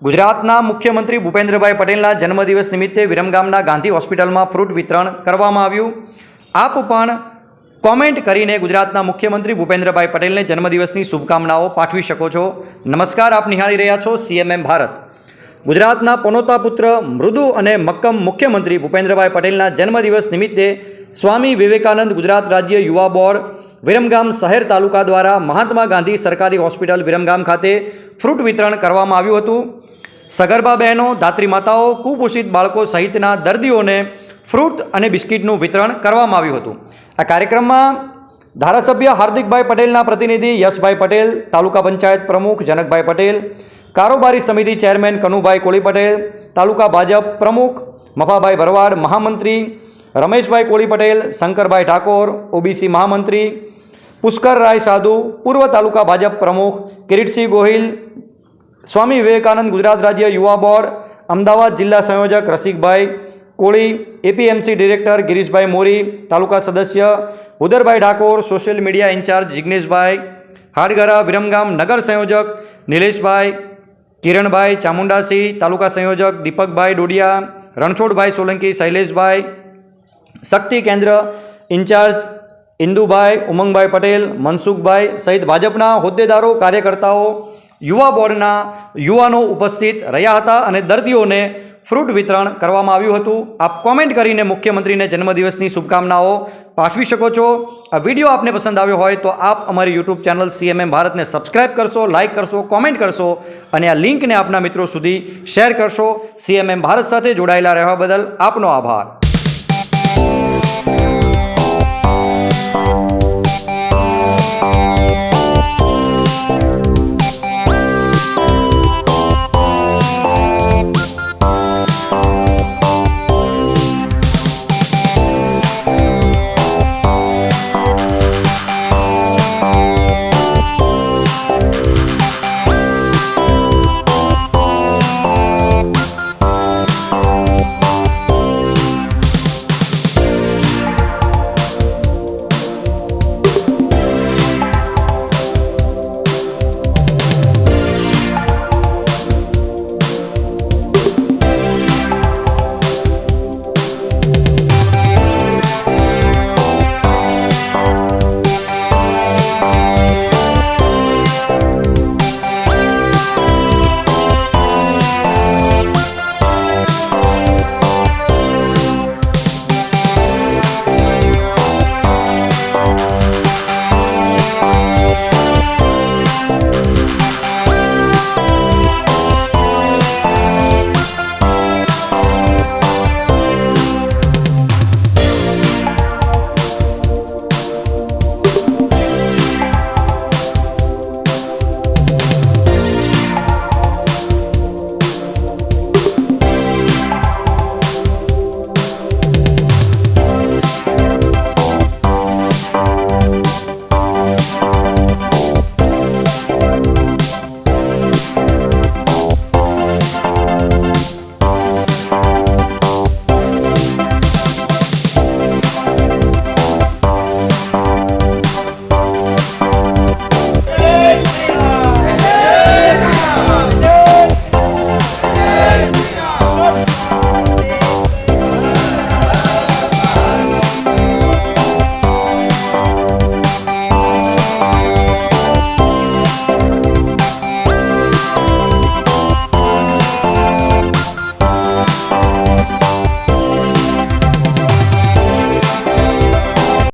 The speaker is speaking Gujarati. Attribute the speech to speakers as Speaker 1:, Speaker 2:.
Speaker 1: ગુજરાતના મુખ્યમંત્રી ભૂપેન્દ્રભાઈ પટેલના જન્મદિવસ નિમિત્તે વિરમગામના ગાંધી હોસ્પિટલમાં ફ્રૂટ વિતરણ કરવામાં આવ્યું। આપ પણ કોમેન્ટ કરીને ગુજરાતના મુખ્યમંત્રી ભૂપેન્દ્રભાઈ પટેલને જન્મદિવસની શુભકામનાઓ પાઠવી શકો છો। નમસ્કાર, આપ નિહાળી રહ્યા છો સીએમએમ ભારત। ગુજરાતના પનોતા પુત્ર મૃદુ અને મક્કમ મુખ્યમંત્રી ભૂપેન્દ્રભાઈ પટેલના જન્મદિવસ નિમિત્તે સ્વામી વિવેકાનંદ ગુજરાત રાજ્ય યુવા બોર્ડ વિરમગામ શહેર તાલુકા દ્વારા મહાત્મા ગાંધી સરકારી હોસ્પિટલ વિરમગામ ખાતે ફ્રૂટ વિતરણ કરવામાં આવ્યું હતું। સગર્ભા બહેનો, ધાત્રી માતાઓ, કુપોષિત બાળકો સહિતના દર્દીઓને ફ્રૂટ અને બિસ્કિટનું વિતરણ કરવામાં આવ્યું હતું। આ કાર્યક્રમમાં ધારાસભ્ય હાર્દિકભાઈ પટેલના પ્રતિનિધિ યશભાઈ પટેલ, તાલુકા પંચાયત પ્રમુખ જનકભાઈ પટેલ, કારોબારી સમિતિ ચેરમેન કનુભાઈ કોળી પટેલ, તાલુકા ભાજપ પ્રમુખ મફાભાઈ ભરવાડ, મહામંત્રી રમેશભાઈ કોળી પટેલ, શંકરભાઈ ઠાકોર, ઓબીસી મહામંત્રી પુષ્કરરાય સાધુ, પૂર્વ તાલુકા ભાજપ પ્રમુખ કિરીટસિંહ ગોહિલ, સ્વામી વિવેકાનંદ ગુજરાત રાજ્ય યુવા બોર્ડ અમદાવાદ જિલ્લા સંયોજક રસિકભાઈ કોળી, એપીએમસી ડિરેક્ટર ગિરીશભાઈ મોરી, તાલુકા સદસ્ય Udarbhai Thakor, social media incharge Jigneshbhai Hadgara, Viramgam નગર સંયોજક નિલેશભાઈ, કિરણભાઈ ચામુંડાસી, તાલુકા સંયોજક દીપકભાઈ ડોડિયા, રણછોડભાઈ સોલંકી, શૈલેષભાઈ, શક્તિ કેન્દ્ર ઇન્ચાર્જ ઇન્દુભાઈ, ઉમંગભાઈ પટેલ, મનસુખભાઈ સહિત ભાજપના હોદ્દેદારો, કાર્યકર્તાઓ, યુવા બોર્ડના યુવાનો ઉપસ્થિત રહ્યા હતા અને દર્દીઓને ફ્રૂટ વિતરણ કરવામાં આવ્યું હતું। આપ કોમેન્ટ કરીને મુખ્યમંત્રીને જન્મદિવસની શુભકામનાઓ પાઠવી શકો છો। આ વિડીયો આપને પસંદ આવ્યો હોય તો આપ અમારી યુટ્યુબ ચેનલ સીએમએમ ભારતને સબસ્ક્રાઇબ કરશો, લાઇક કરશો, કોમેન્ટ કરશો અને આ લિંકને આપના મિત્રો સુધી શેર કરશો। સીએમએમ ભારત સાથે જોડાયેલા રહેવા બદલ આપનો આભાર।